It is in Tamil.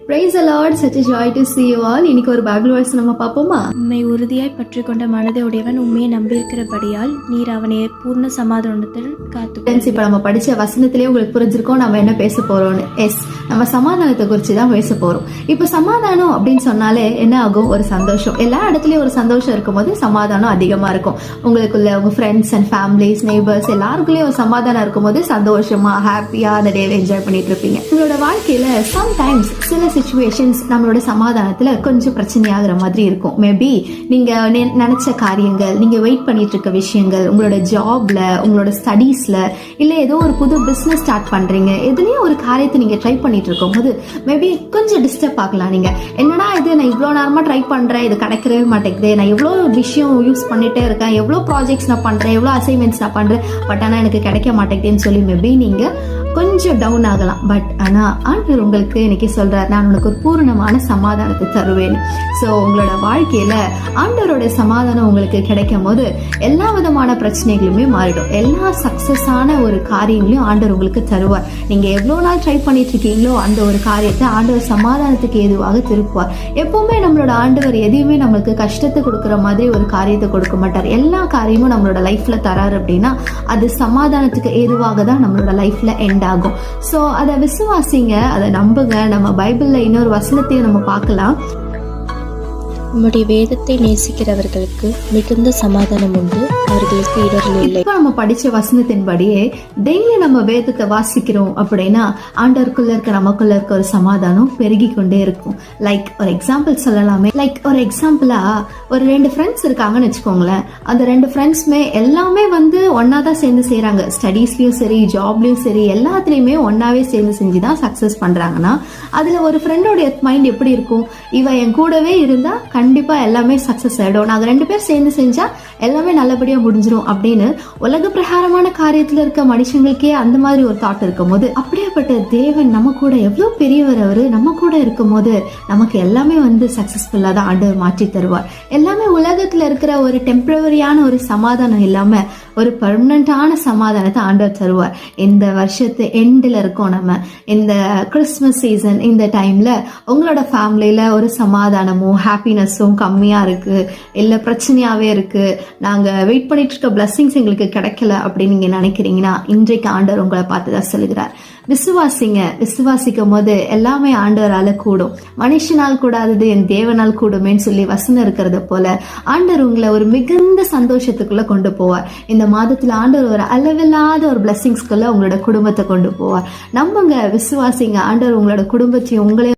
Praise the Lord, such a joy to see you all. இன்னைக்கு ஒரு பைபிள் வேர்ஸ் நம்ம பார்ப்போமா? உம்மை உறுதியாய் பற்றி கொண்ட மனதை உடையவன் உண்மையை நம்பியிருக்கிறபடியால் நீர் அவனை பூர்ண சமாதானத்தில் காத்து. இப்ப நம்ம படிச்ச வசனத்திலேயே உங்களுக்கு புரிஞ்சிருக்கோம் நம்ம என்ன பேச போறோம்னு. எஸ், நம்ம சமாதானத்தை குறித்து தான் பேச போறோம். இப்ப சமாதானம் அப்படின்னு சொன்னாலே என்ன ஆகும்? ஒரு சந்தோஷம். எல்லா இடத்துலயும் ஒரு சந்தோஷம் இருக்கும்போது சமாதானம் அதிகமா இருக்கும். உங்களுக்குள்ள உங்க ஃப்ரெண்ட்ஸ் அண்ட் ஃபேமிலிஸ், நெய்பர்ஸ் எல்லாருக்குள்ளயும் ஒரு சமாதானம் இருக்கும்போது சந்தோஷமா ஹாப்பியா அந்த டேவை என்ஜாய் பண்ணிட்டு இருப்பீங்க. உங்களோட வாழ்க்கையில சம்டைம்ஸ் சில சிச்சுவேஷன்ஸ் நம்மளோட சமாதானத்துல கொஞ்சம் பிரச்சனையாகிற மாதிரி இருக்கும். மேபி நீங்க நினைச்ச காரியங்கள், நீங்க வெயிட் பண்ணிட்டு இருக்க விஷயங்கள், உங்களோட ஜாப்ல, உங்களோட ஸ்டடீஸ்ல, இல்ல ஏதோ ஒரு புது பிசினஸ் ஸ்டார்ட் பண்றீங்க, எதுலயும் ஒரு காரியத்தை நீங்க ட்ரை பண்ணிட்டு இருக்கும் போது மேபி கொஞ்சம் டிஸ்டர்ப் ஆகலாம். நீங்க என்னடா இது, நான் இவ்வளவு நேரமா ட்ரை பண்றேன், இது கிடைக்கவே மாட்டேங்குது, நான் எவ்வளவு விஷயம் யூஸ் பண்ணிட்டே இருக்கேன், எவ்வளவு ப்ராஜெக்ட்ஸ் நான் பண்றேன், எவ்வளவு அசைன்மெண்ட்ஸ் நான் பண்றேன், பட் ஆனா எனக்கு கிடைக்க மாட்டேங்குதுன்னு சொல்லி மேபி நீங்க கொஞ்சம் டவுன் ஆகலாம். பட் ஆனா ஆண்டவர் உங்களுக்கு இன்னைக்கு சொல்றாரு, நான் உனக்கு ஒரு பூர்ணமான சமாதானத்தை தருவேன். ஸோ உங்களோட வாழ்க்கையில ஆண்டவரோட சமாதானம் உங்களுக்கு கிடைக்கும் போது எல்லா விதமான பிரச்சனைகளுமே மாறிடும். எல்லா சக்சஸான ஒரு காரியங்களையும் ஆண்டவர் உங்களுக்கு தருவார். நீங்க எவ்வளவு நாள் ட்ரை பண்ணிட்டு இருக்கீங்களோ அந்த ஒரு காரியத்தை ஆண்டவர் சமாதானத்துக்கு ஏதுவாக திருப்புவார். எப்பவுமே நம்மளோட ஆண்டவர் எதையுமே நம்மளுக்கு கஷ்டத்தை கொடுக்குற மாதிரி ஒரு காரியத்தை கொடுக்க மாட்டார். எல்லா காரியமும் நம்மளோட லைஃப்ல தராரு அப்படின்னா அது சமாதானத்துக்கு ஏதுவாக தான் நம்மளோட லைஃப்ல எண்ட் ஆகும். சோ அதை விசுவாசிங்க, அதை நம்புங்க. நம்ம பைபிள்ல இன்னொரு வசனத்தையும் நம்ம பார்க்கலாம். உம்முடைய வேதத்தை நேசிக்கிறவர்களுக்கு மிகுந்த சமாதானம் உண்டு, அவர்களுக்கு இடர்கள் இல்லை. இப்ப நம்ம படிச்ச வசனத்தின்படியே டெய்லி நம்ம வேதத்தை வாசிக்கிறோம் அப்படின்னா ஆண்டவருக்குள்ள இருக்க நமக்குள்ள இருக்க ஒரு சமாதானம் பெருகி கொண்டே இருக்கும். லைக் ஒரு எக்ஸாம்பிள் சொல்லலாமே. லைக் ஒரு எக்ஸாம்பிளா ஒரு 2 ஃப்ரெண்ட்ஸ் இருக்காங்கன்னு வச்சுக்கோங்களேன். அந்த 2 ஃப்ரெண்ட்ஸ்மே எல்லாமே ஒன்னாதான் சேர்ந்து செய்யறாங்க. ஸ்டடீஸ்லயும் சரி, ஜாப்லயும் சரி, எல்லாத்துலயுமே ஒன்னாவே சேர்ந்து செஞ்சுதான் சக்சஸ் பண்றாங்கன்னா அதுல ஒரு ஃப்ரெண்டோட மைண்ட் எப்படி இருக்கும்? இவ என் கூடவே இருந்தா கண்டிப்பா எல்லாமே சக்சஸ் ஆயிடும், நாங்க 2 பேர் சேர்ந்து செஞ்சா எல்லாமே நல்லபடியா முடிஞ்சிரும் அப்படின்னு உலக பிரகாரமான காரியத்துல இருக்க மனுஷங்களுக்கே அந்த மாதிரி ஒரு தாட் இருக்கும் போது, அப்படியேப்பட்ட தேவன் நம்ம கூட எவ்வளவு பெரியவர், அவரு நம்ம கூட இருக்கும் போது நமக்கு எல்லாமே சக்சஸ்ஃபுல்லா தான் ஆண்டவர் மாற்றி தருவார். எல்லாமே உலகத்துல இருக்கிற ஒரு டெம்பரவரியான ஒரு சமாதானம் இல்லாம ஒரு பர்மனண்டான சமாதானத்தை ஆண்டவர் தருவார். இந்த வருஷத்து எண்டில் இருக்கோம் நம்ம, இந்த கிறிஸ்துமஸ் சீசன், இந்த டைம்ல உங்களோட ஃபேமிலியில ஒரு சமாதானமும் ஹாப்பினஸும் கம்மியா இருக்கு, இல்ல பிரச்சனையாவே இருக்கு, நாங்க வெயிட் பண்ணிட்டு இருக்க பிளஸிங்ஸ் எங்களுக்கு கிடைக்கல அப்படின்னு நீங்க நினைக்கிறீங்கன்னா இன்றைக்கு ஆண்டவர் உங்களை பார்த்துதான் சொல்லுகிறார், விசுவாசிங்க. விசுவாசிக்கும் போது எல்லாமே ஆண்டவரால கூடும். மனுஷனால் கூடாதது என் தேவனால் கூடுமேன்னு சொல்லி வசனம் இருக்கிறது போல ஆண்டவர் உங்களை ஒரு மிகுந்த சந்தோஷத்துக்குள்ள கொண்டு போவார். இந்த மாதத்துல ஆண்டவர் ஒரு அளவில்லாத ஒரு பிளஸிங்ஸ்குள்ள உங்களோட குடும்பத்தை கொண்டு போவார். நம்புங்க, விசுவாசிங்க. ஆண்டவர் உங்களோட குடும்பத்தையும் உங்களையும்